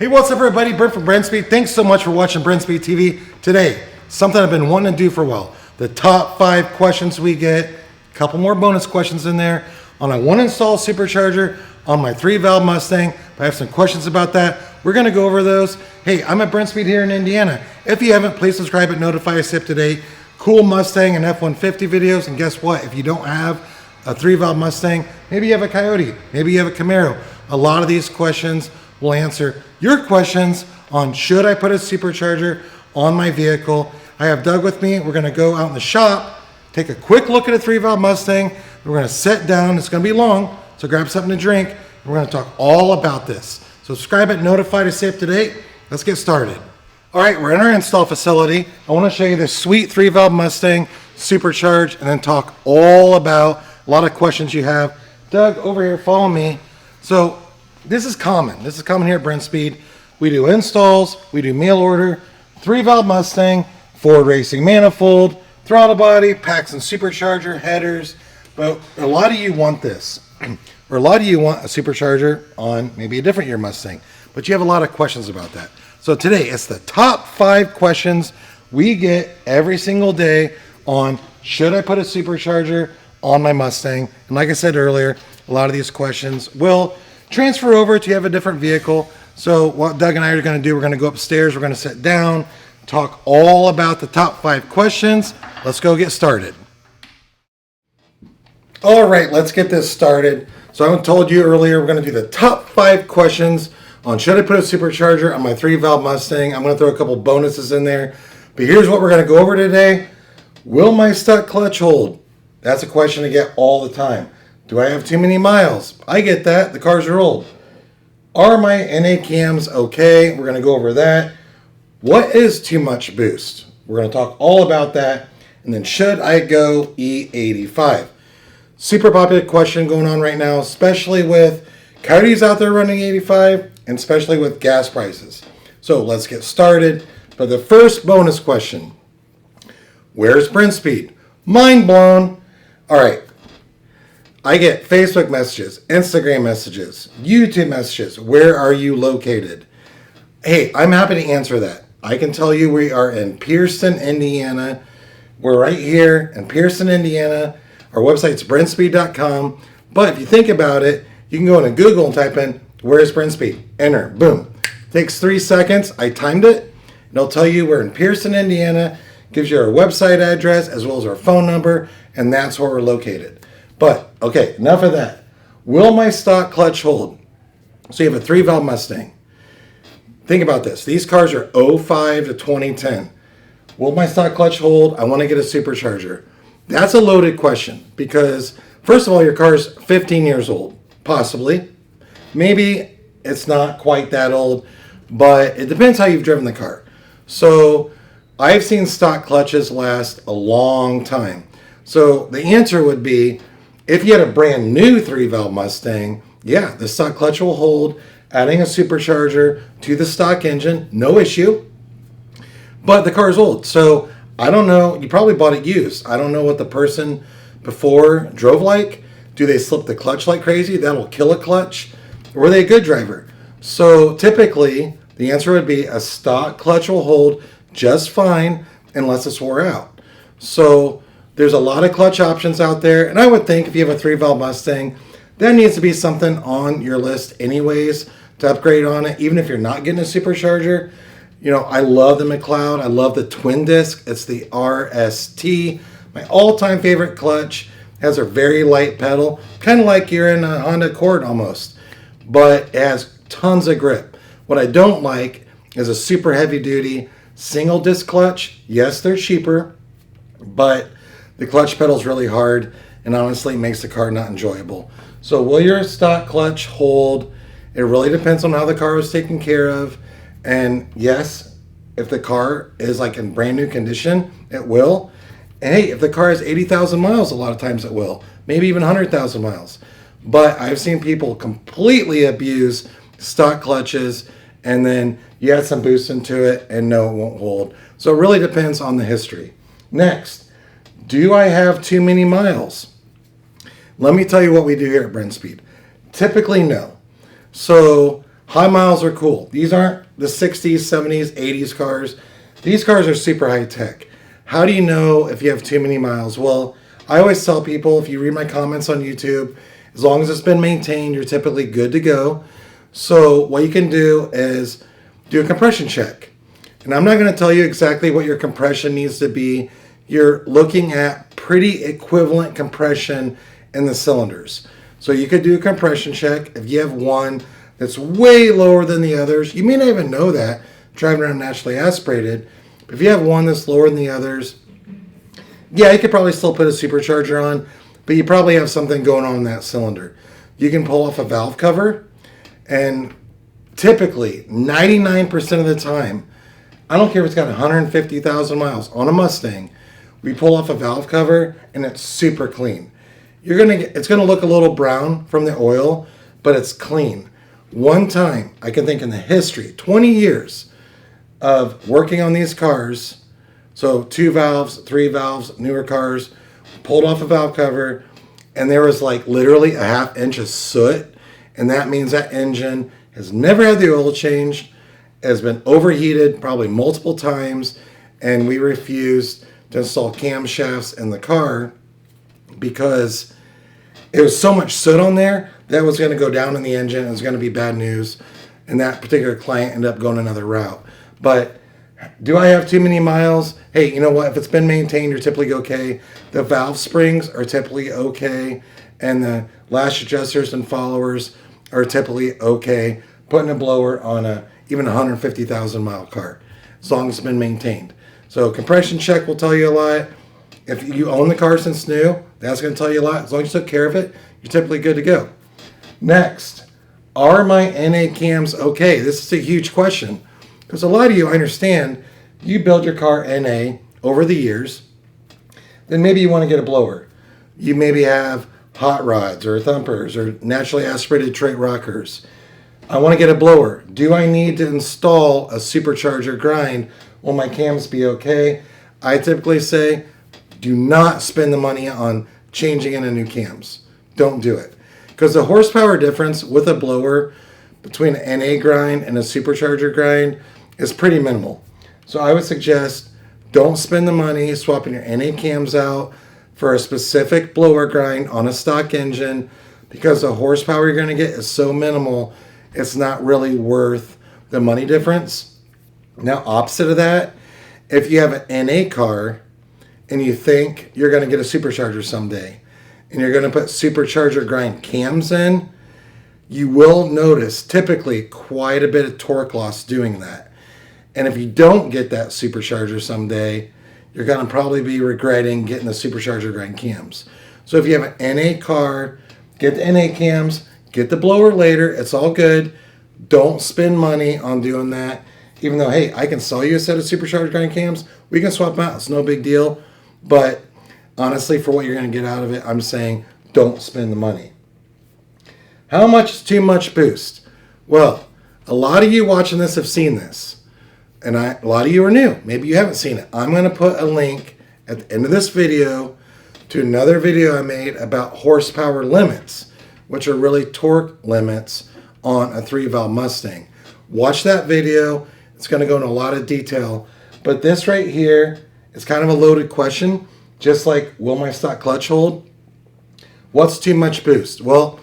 Hey, what's up everybody? Brent from Brenspeed. Thanks so much for watching Brenspeed TV. Today, something I've been wanting to do for a while. The top 5 questions we get, a couple more bonus questions in there on a 1-install supercharger on my 3-valve Mustang. I have some questions about that. We're gonna go over those. Hey, I'm at Brenspeed here in Indiana. If you haven't, please subscribe and notify us up to date. Cool Mustang and F-150 videos. And guess what? If you don't have a 3-valve Mustang, maybe you have a Coyote, maybe you have a Camaro. A lot of these questions will answer your questions on should I put a supercharger on my vehicle. I have Doug with me. We're going to go out in the shop, take a quick look at a 3-valve Mustang. We're going to sit down. It's going to be long, so grab something to drink. And we're going to talk all about this. So subscribe and notify to stay up to date. Let's get started. All right, we're in our install facility. I want to show you this sweet 3-valve Mustang supercharged and then talk all about a lot of questions you have. Doug, over here, follow me. So this is common. This is common here at Brenspeed. We do installs, we do mail order, 3-valve Mustang, Ford Racing manifold, throttle body, packs and supercharger, headers. But a lot of you want this, or a lot of you want a supercharger on maybe a different year Mustang, but you have a lot of questions about that. So today, it's the top 5 questions we get every single day on should I put a supercharger on my Mustang. And like I said earlier, a lot of these questions will transfer over to you have a different vehicle. So what Doug and I are going to do, we're going to go upstairs, we're going to sit down, talk all about the top 5 questions. Let's go get started. All right, let's get this started. So I told you earlier, we're going to do the top 5 questions on should I put a supercharger on my 3-valve Mustang. I'm going to throw a couple bonuses in there. But here's what we're going to go over today. Will my stuck clutch hold? That's a question I get all the time. Do I have too many miles? I get that. The cars are old. Are my NA cams okay? We're going to go over that. What is too much boost? We're going to talk all about that. And then should I go E85? Super popular question going on right now, especially with Coyotes out there running 85 and especially with gas prices. So let's get started. For the first bonus question, where's Brenspeed? Mind blown. All right. I get Facebook messages, Instagram messages, YouTube messages. Where are you located? Hey, I'm happy to answer that. I can tell you we are in Pearson, Indiana. We're right here in Pearson, Indiana. Our website's brenspeed.com. But if you think about it, you can go into Google and type in, where's Brenspeed? Enter, boom. Takes 3 seconds. I timed it. And it'll tell you we're in Pearson, Indiana. Gives you our website address as well as our phone number. And that's where we're located. But, okay, enough of that. Will my stock clutch hold? So you have a 3-valve Mustang. Think about this. These cars are 05 to 2010. Will my stock clutch hold? I want to get a supercharger. That's a loaded question because, first of all, your car's 15 years old, possibly. Maybe it's not quite that old, but it depends how you've driven the car. So I've seen stock clutches last a long time. So the answer would be, if you had a brand new 3-valve Mustang, yeah, the stock clutch will hold. Adding a supercharger to the stock engine, no issue. But the car is old, so I don't know. You probably bought it used. I don't know what the person before drove like. Do they slip the clutch like crazy? That'll kill a clutch. Or were they a good driver? So typically, the answer would be a stock clutch will hold just fine unless it's wore out. So there's a lot of clutch options out there, and I would think if you have a 3-valve Mustang, that needs to be something on your list anyways to upgrade on it, even if you're not getting a supercharger. You know, I love the McLeod. I love the twin disc. It's the RST. My all-time favorite clutch. Has a very light pedal, kind of like you're in a Honda Accord almost, but it has tons of grip. What I don't like is a super heavy-duty single disc clutch. Yes, they're cheaper, but the clutch pedal is really hard and honestly makes the car not enjoyable. So will your stock clutch hold? It really depends on how the car was taken care of. And yes, if the car is like in brand new condition, it will. And hey, if the car has 80,000 miles, a lot of times it will. Maybe even 100,000 miles. But I've seen people completely abuse stock clutches and then you add some boost into it and no, it won't hold. So it really depends on the history. Next, do I have too many miles? Let me tell you what we do here at Brenspeed. Typically, no. So High miles are cool. These aren't the 60s, 70s, 80s cars. These cars are super high tech. How do you know if you have too many miles? Well, I always tell people, if you read my comments on YouTube, as long as it's been maintained, you're typically good to go. So what you can do is do a compression check. And I'm not going to tell you exactly what your compression needs to be. You're looking at pretty equivalent compression in the cylinders. So you could do a compression check. If you have one that's way lower than the others, you may not even know that driving around naturally aspirated. But if you have one that's lower than the others, yeah, you could probably still put a supercharger on, but you probably have something going on in that cylinder. You can pull off a valve cover, and typically 99% of the time, I don't care if it's got 150,000 miles on a Mustang, we pull off a valve cover and it's super clean. It's gonna look a little brown from the oil, but it's clean. One time, I can think in the history, 20 years of working on these cars, so 2 valves, 3 valves, newer cars, pulled off a valve cover, and there was like literally a ½ inch of soot, and that means that engine has never had the oil changed, has been overheated probably multiple times, and we refused to install camshafts in the car because it was so much soot on there that was going to go down in the engine. It was going to be bad news, and that particular client ended up going another route. But do I have too many miles? Hey, you know what? If it's been maintained, you're typically okay. The valve springs are typically okay, and the lash adjusters and followers are typically okay. Putting a blower on a even 150,000 mile car, as long as it's been maintained. So compression check will tell you a lot. If you own the car since new, that's going to tell you a lot. As long as you took care of it, you're typically good to go. Next, are my NA cams okay? This is a huge question. Because a lot of you, I understand, you build your car NA over the years, then maybe you want to get a blower. You maybe have hot rods or thumpers or naturally aspirated trait rockers. I want to get a blower. Do I need to install a supercharger grind? Will my cams be okay? I typically say, do not spend the money on changing in a new cams. Don't do it. Because the horsepower difference with a blower between an NA grind and a supercharger grind is pretty minimal. So I would suggest don't spend the money swapping your NA cams out for a specific blower grind on a stock engine, because the horsepower you're going to get is so minimal, it's not really worth the money difference. Now, opposite of that, if you have an NA car and you think you're going to get a supercharger someday and you're going to put supercharger grind cams in, you will notice typically quite a bit of torque loss doing that. And if you don't get that supercharger someday, you're going to probably be regretting getting the supercharger grind cams. So if you have an NA car, get the NA cams, get the blower later. It's all good. Don't spend money on doing that. Even though, hey, I can sell you a set of supercharger grind cams. We can swap them out. It's no big deal. But honestly, for what you're going to get out of it, I'm saying don't spend the money. How much is too much boost? Well, a lot of you watching this have seen this. And a lot of you are new. Maybe you haven't seen it. I'm going to put a link at the end of this video to another video I made about horsepower limits, which are really torque limits on a 3-valve Mustang. Watch that video. It's going to go into a lot of detail. But this right here is kind of a loaded question, just like, will my stock clutch hold? What's too much boost? Well,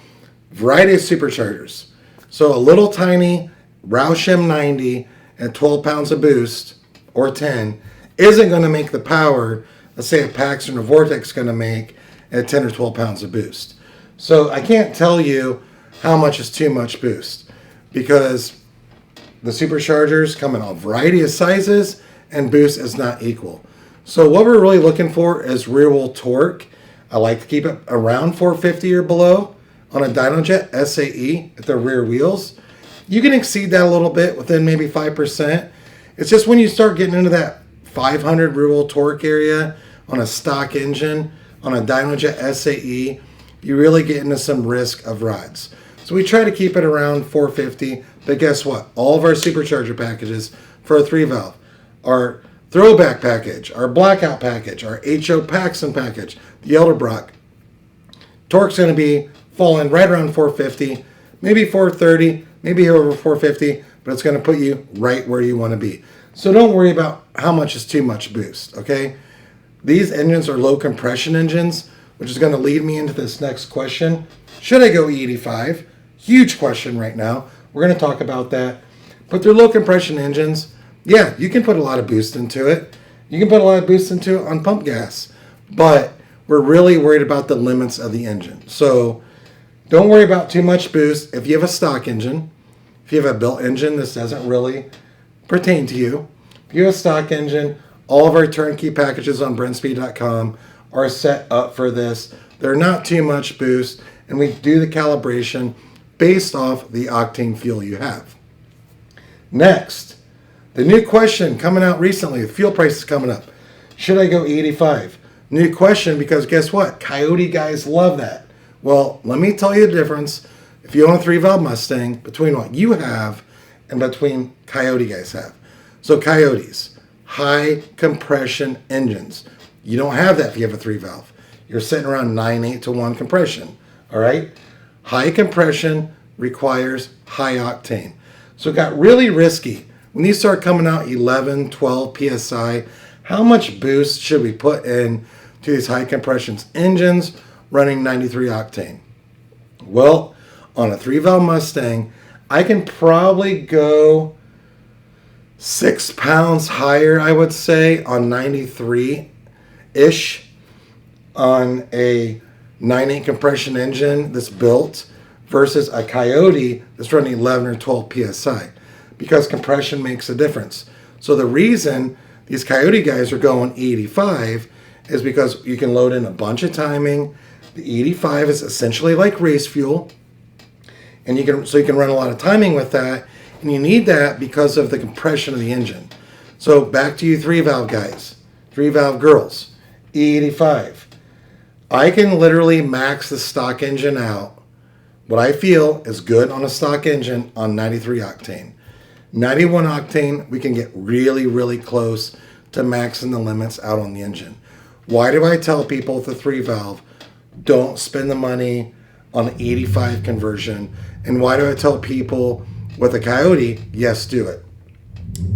variety of superchargers. So a little tiny Roush M90 at 12 pounds of boost, or 10, isn't going to make the power, let's say a Paxton or Vortex is going to make at 10 or 12 pounds of boost. So I can't tell you how much is too much boost, because the superchargers come in a variety of sizes and boost is not equal. So what we're really looking for is rear wheel torque. I like to keep it around 450 or below on a Dynojet SAE at the rear wheels. You can exceed that a little bit within maybe 5%. It's just when you start getting into that 500 rear wheel torque area on a stock engine, on a Dynojet SAE, you really get into some risk of rods. So we try to keep it around 450, but guess what? All of our supercharger packages for a 3-valve, our throwback package, our blackout package, our HO Paxton package, the Elderbrock, torque's going to be falling right around 450, maybe 430, maybe over 450, but it's going to put you right where you want to be. So don't worry about how much is too much boost, okay? These engines are low compression engines, which is going to lead me into this next question. Should I go E85? Huge question right now. We're going to talk about that. But they're low compression engines. Yeah, you can put a lot of boost into it. You can put a lot of boost into it on pump gas. But we're really worried about the limits of the engine. So don't worry about too much boost. If you have a stock engine, if you have a built engine, this doesn't really pertain to you. If you have a stock engine, all of our turnkey packages on Brenspeed.com are set up for this. They're not too much boost, and we do the calibration based off the octane fuel you have. Next, the new question coming out recently, the fuel price is coming up. Should I go E85? New question, because guess what? Coyote guys love that. Well, let me tell you the difference if you own a 3-valve Mustang between what you have and between Coyote guys have. So Coyotes, high compression engines. You don't have that if you have a 3-valve. You're sitting around 9.8 to 1 compression. All right? High compression requires high octane. So it got really risky. When these start coming out 11, 12 PSI, how much boost should we put in to these high compression engines running 93 octane? Well, on a 3-valve Mustang, I can probably go 6 pounds higher, I would say, on 93-ish on a 9.8 compression engine that's built versus a Coyote that's running 11 or 12 PSI, because compression makes a difference. So the reason these Coyote guys are going E85 is because you can load in a bunch of timing. The E85 is essentially like race fuel, and you can run a lot of timing with that, and you need that because of the compression of the engine. So back to you 3-valve guys, 3-valve girls, E85. I can literally max the stock engine out. What I feel is good on a stock engine on 93 octane. 91 octane, we can get really, really close to maxing the limits out on the engine. Why do I tell people with the 3-valve, don't spend the money on an 85 conversion? And why do I tell people with a Coyote, yes, do it?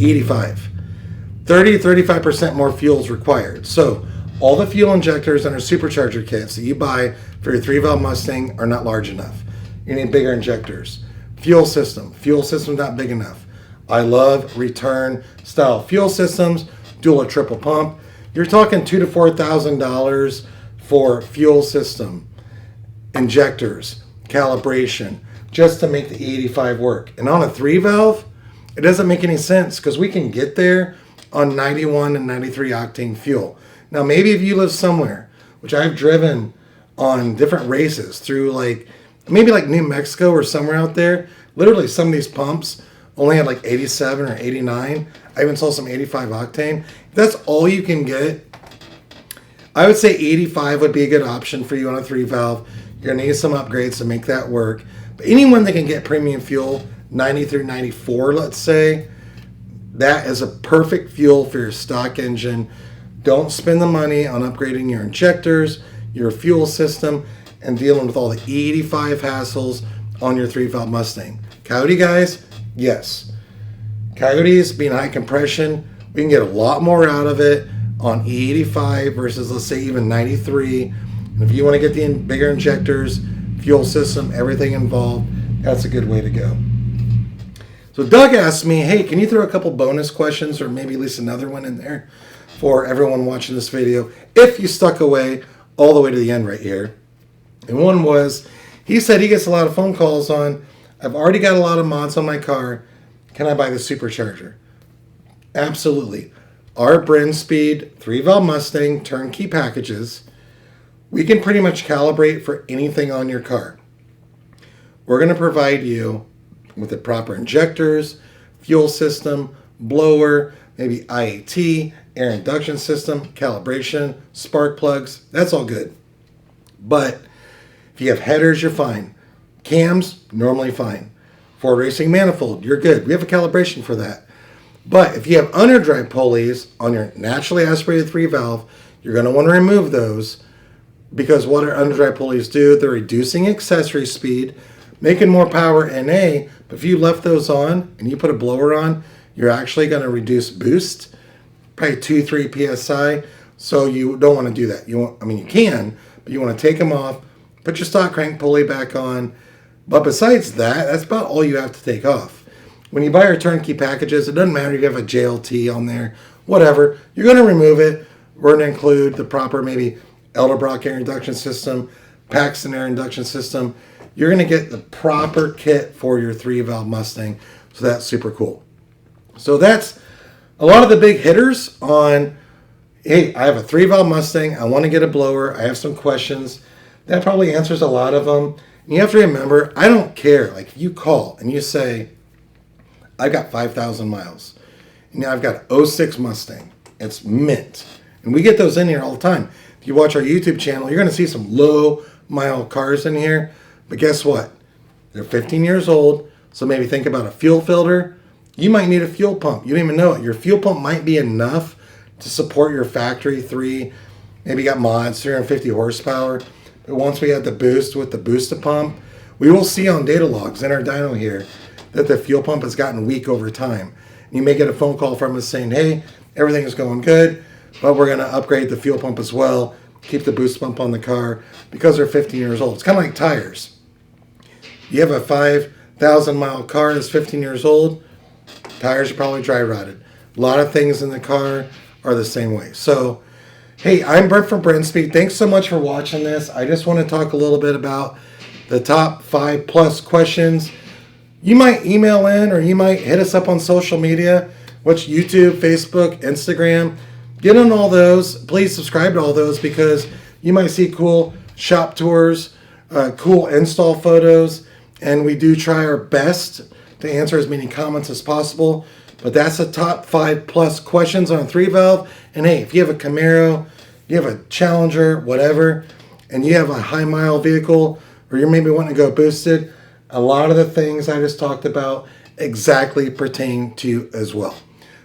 85. 30-35% more fuel is required. So all the fuel injectors and our supercharger kits that you buy for your 3-valve Mustang are not large enough. You need bigger injectors. Fuel system not big enough. I love return style fuel systems, dual or triple pump. You're talking $2,000 to $4,000 for fuel system, injectors, calibration, just to make the E85 work. And on a 3-valve, it doesn't make any sense because we can get there on 91 and 93 octane fuel. Now, maybe if you live somewhere, which I've driven on different races through maybe like New Mexico or somewhere out there, literally some of these pumps only had like 87 or 89. I even saw some 85 octane. If that's all you can get, I would say 85 would be a good option for you on a 3-valve. You're going to need some upgrades to make that work. But anyone that can get premium fuel, 90 through 94, let's say, that is a perfect fuel for your stock engine. Don't spend the money on upgrading your injectors, your fuel system, and dealing with all the E85 hassles on your 3-valve Mustang. Coyote guys, yes. Coyotes being high compression, we can get a lot more out of it on E85 versus, let's say, even 93. And if you want to get the bigger injectors, fuel system, everything involved, that's a good way to go. So Doug asked me, hey, can you throw a couple bonus questions or maybe at least another one in there for everyone watching this video if you stuck away all the way to the end right here. And one was, he said he gets a lot of phone calls on, I've already got a lot of mods on my car, can I buy the Supercharger? Absolutely. Our Brenspeed 3-valve Mustang turnkey packages, we can pretty much calibrate for anything on your car. We're going to provide you with the proper injectors, fuel system, blower, maybe IAT, air induction system, calibration, spark plugs. That's all good. But if you have headers, you're fine. Cams, normally fine. Ford Racing manifold, you're good. We have a calibration for that. But if you have underdrive pulleys on your naturally aspirated 3-valve, you're going to want to remove those because what our underdrive pulleys do, they're reducing accessory speed, making more power in A, but if you left those on and you put a blower on, you're actually going to reduce boost, probably 2-3 psi. So you don't want to do that. You can, but you want to take them off, put your stock crank pulley back on. But besides that, that's about all you have to take off. When you buy your turnkey packages, it doesn't matter if you have a JLT on there, whatever. You're going to remove it. We're going to include the proper maybe Edelbrock air induction system, Paxton air induction system. You're going to get the proper kit for your 3-valve Mustang. So that's super cool. So that's a lot of the big hitters on, hey, I have a 3-valve Mustang. I want to get a blower. I have some questions. That probably answers a lot of them. And you have to remember, I don't care. Like, if you call and you say, I've got 5,000 miles. And now I've got an 06 Mustang. It's mint. And we get those in here all the time. If you watch our YouTube channel, you're going to see some low-mile cars in here. But guess what? They're 15 years old. So maybe think about a fuel filter. You might need a fuel pump. You don't even know it. Your fuel pump might be enough to support your factory 3. Maybe you got mods, 350 horsepower. But once we add the boost with the booster pump, we will see on data logs in our dyno here that the fuel pump has gotten weak over time. And you may get a phone call from us saying, hey, everything is going good, but we're going to upgrade the fuel pump as well, keep the boost pump on the car because they're 15 years old. It's kind of like tires. You have a 5,000 mile car that's 15 years old, tires are probably dry rotted. A lot of things in the car are the same way. So, hey, I'm Brent from Brenspeed. Thanks so much for watching this. I just want to talk a little bit about the top 5+ questions. You might email in or you might hit us up on social media, which YouTube, Facebook, Instagram. Get on all those. Please subscribe to all those because you might see cool shop tours, cool install photos, and we do try our best to answer as many comments as possible. But that's the top 5+ questions on a 3-valve. And hey, if you have a Camaro, you have a Challenger, whatever, and you have a high mile vehicle, or you're maybe wanting to go boosted, a lot of the things I just talked about exactly pertain to you as well.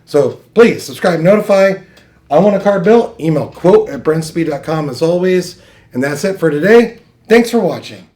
So please subscribe, notify. I want a car built. Email quote@brenspeed.com as always. And that's it for today. Thanks for watching.